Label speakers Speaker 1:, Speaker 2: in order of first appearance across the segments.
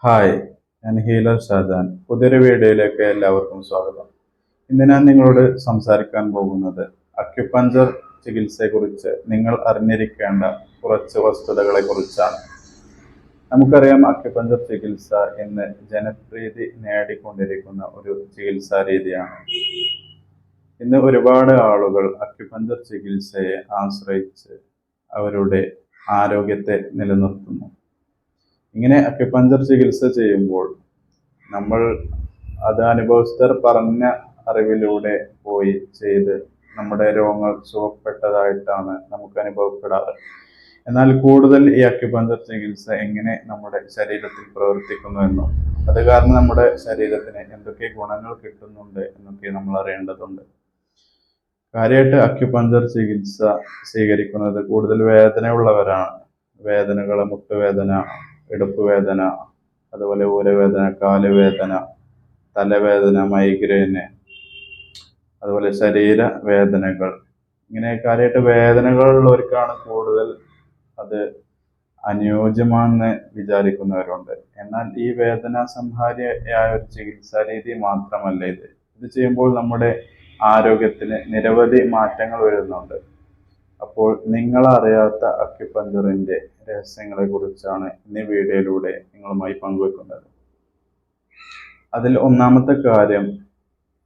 Speaker 1: Hi, ഞാൻ healer Shajan. പുതിയൊരു വീഡിയോയിലേക്ക് എല്ലാവർക്കും സ്വാഗതം. ഇന്ന് ഞാൻ നിങ്ങളോട് സംസാരിക്കാൻ പോകുന്നത് അക്യുപഞ്ചർ ചികിത്സയെക്കുറിച്ച് നിങ്ങൾ അറിഞ്ഞിരിക്കേണ്ട കുറച്ച് വസ്തുതകളെ കുറിച്ചാണ്. നമുക്കറിയാം, അക്യുപഞ്ചർ ചികിത്സ ഇന്ന് ജനപ്രീതി നേടിക്കൊണ്ടിരിക്കുന്ന ഒരു ചികിത്സാ രീതിയാണ്. ഇന്ന് ഒരുപാട് ആളുകൾ അക്യുപഞ്ചർ ചികിത്സയെ ആശ്രയിച്ച് അവരുടെ ആരോഗ്യത്തെ നിലനിർത്തുന്നു. ഇങ്ങനെ അക്യുപഞ്ചർ ചികിത്സ ചെയ്യുമ്പോൾ നമ്മൾ അത് അനുഭവസ്ഥർ പറഞ്ഞ അറിവിലൂടെ പോയി ചെയ്ത് നമ്മുടെ രോഗങ്ങൾ സുഖപ്പെട്ടതായിട്ടാണ് നമുക്ക് അനുഭവപ്പെടാറ്. എന്നാൽ കൂടുതൽ ഈ അക്യുപഞ്ചർ ചികിത്സ എങ്ങനെ നമ്മുടെ ശരീരത്തിൽ പ്രവർത്തിക്കുന്നു അത് കാരണം നമ്മുടെ ശരീരത്തിന് എന്തൊക്കെ ഗുണങ്ങൾ കിട്ടുന്നുണ്ട് എന്നൊക്കെ നമ്മൾ അറിയേണ്ടതുണ്ട്. കാര്യമായിട്ട് അക്യുപഞ്ചർ ചികിത്സ സ്വീകരിക്കുന്നത് കൂടുതൽ വേദനയുള്ളവരാണ്. വേദനകൾ, മുട്ടുവേദന, ഇടുപ്പ് വേദന, അതുപോലെ ഊരവേദന, കാലുവേദന, തലവേദന, മൈഗ്രെയിന്, അതുപോലെ ശരീര വേദനകൾ, ഇങ്ങനെ കാര്യമായിട്ട് വേദനകളുള്ളവർക്കാണ് കൂടുതൽ അത് അനുയോജ്യമാണെന്ന് വിചാരിക്കുന്നവരുണ്ട്. എന്നാൽ ഈ വേദന സംഹാരിയായ ഒരു ചികിത്സാ രീതി മാത്രമല്ല ഇത് ചെയ്യുമ്പോൾ നമ്മുടെ ആരോഗ്യത്തിന് നിരവധി മാറ്റങ്ങൾ വരുന്നുണ്ട്. അപ്പോൾ നിങ്ങൾ അറിയാത്ത അക്യുപഞ്ചറിന്റെ രഹസ്യങ്ങളെ കുറിച്ചാണ് ഇന്ന് വീഡിയോയിലൂടെ നിങ്ങളുമായി പങ്കുവെക്കുന്നത്. അതിൽ ഒന്നാമത്തെ കാര്യം,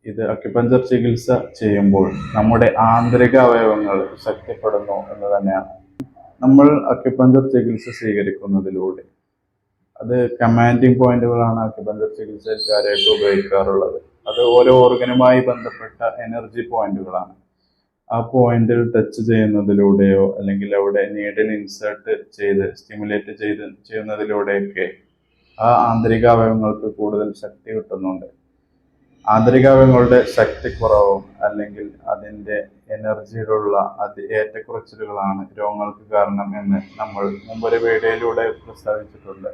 Speaker 1: ഇത് അക്യുപഞ്ചർ ചികിത്സ ചെയ്യുമ്പോൾ നമ്മുടെ ആന്തരിക അവയവങ്ങൾ ശക്തിപ്പെടുന്നു എന്ന് തന്നെയാണ്. നമ്മൾ അക്യുപഞ്ചർ ചികിത്സ സ്വീകരിക്കുന്നതിലൂടെ അത് കമാൻഡിങ് പോയിന്റുകളാണ് അക്യുപഞ്ചർ ചികിത്സക്കാരായിട്ട് ഉപയോഗിക്കാറുള്ളത്. അത് ഓരോ ഓർഗനുമായി ബന്ധപ്പെട്ട എനർജി പോയിന്റുകളാണ്. ആ പോയിന്റിൽ ടച്ച് ചെയ്യുന്നതിലൂടെയോ അല്ലെങ്കിൽ അവിടെ നീഡിൽ ഇൻസേർട്ട് ചെയ്ത് സ്റ്റിമുലേറ്റ് ചെയ്യുന്നതിലൂടെയൊക്കെ ആ ആന്തരിക അവയവങ്ങൾക്ക് കൂടുതൽ ശക്തി കിട്ടുന്നുണ്ട്. ആന്തരിക അവയവങ്ങളുടെ ശക്തിക്കുറവും അല്ലെങ്കിൽ അതിൻ്റെ എനർജിയിലുള്ള ഏറ്റക്കുറച്ചിലുകളാണ് രോഗങ്ങൾക്ക് കാരണം എന്ന് നമ്മൾ മുമ്പൊരു വീഡിയോയിലൂടെ പ്രസ്താവിച്ചിട്ടുണ്ട്.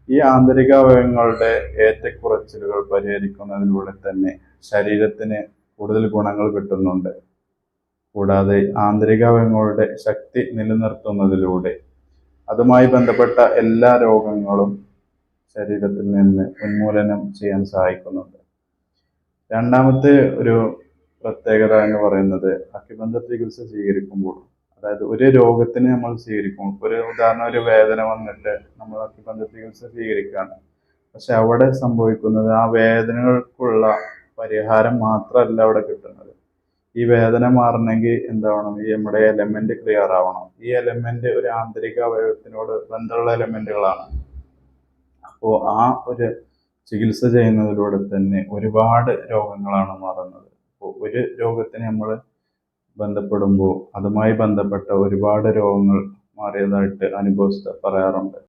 Speaker 1: ഈ ആന്തരിക അവയവങ്ങളുടെ ഏറ്റക്കുറച്ചിലുകൾ പരിഹരിക്കുന്നതിലൂടെ തന്നെ ശരീരത്തിന് കൂടുതൽ ഗുണങ്ങൾ കിട്ടുന്നുണ്ട്. കൂടാതെ ആന്തരിക അവയവങ്ങളുടെ ശക്തി നിലനിർത്തുന്നതിലൂടെ അതുമായി ബന്ധപ്പെട്ട എല്ലാ രോഗങ്ങളും ശരീരത്തിൽ നിന്ന് ഉന്മൂലനം ചെയ്യാൻ സഹായിക്കുന്നുണ്ട്. രണ്ടാമത്തെ ഒരു പ്രത്യേകത എന്ന് പറയുന്നത്, അക്യുപഞ്ചർ ചികിത്സ സ്വീകരിക്കുമ്പോൾ, അതായത് ഒരു രോഗത്തിന് നമ്മൾ സ്വീകരിക്കുമ്പോൾ, ഒരു ഉദാഹരണം, ഒരു വേദന വന്നിട്ട് നമ്മൾ അക്യുപഞ്ചർ ചികിത്സ സ്വീകരിക്കുകയാണ്. പക്ഷെ അവിടെ സംഭവിക്കുന്നത് ആ വേദനകൾക്കുള്ള പരിഹാരം മാത്രമല്ല അവിടെ കിട്ടുന്നത്. ഈ വേദന മാറണമെങ്കിൽ എന്താവണം? ഈ നമ്മുടെ എലമെന്റ് ക്ലിയർ ആവണം. ഈ എലമെന്റ് ഒരു ആന്തരിക അവയവത്തിനോട് ബന്ധമുള്ള എലമെന്റുകളാണ്. അപ്പോൾ ആ ഒരു ചികിത്സ ചെയ്യുന്നതിലൂടെ തന്നെ ഒരുപാട് രോഗങ്ങളാണ് മാറുന്നത്. അപ്പോൾ ഒരു രോഗത്തിന് നമ്മൾ ബന്ധപ്പെടുമ്പോൾ അതുമായി ബന്ധപ്പെട്ട ഒരുപാട് രോഗങ്ങൾ മാറിയതായിട്ട് അനുഭവസ്ഥർ പറയാറുണ്ട്.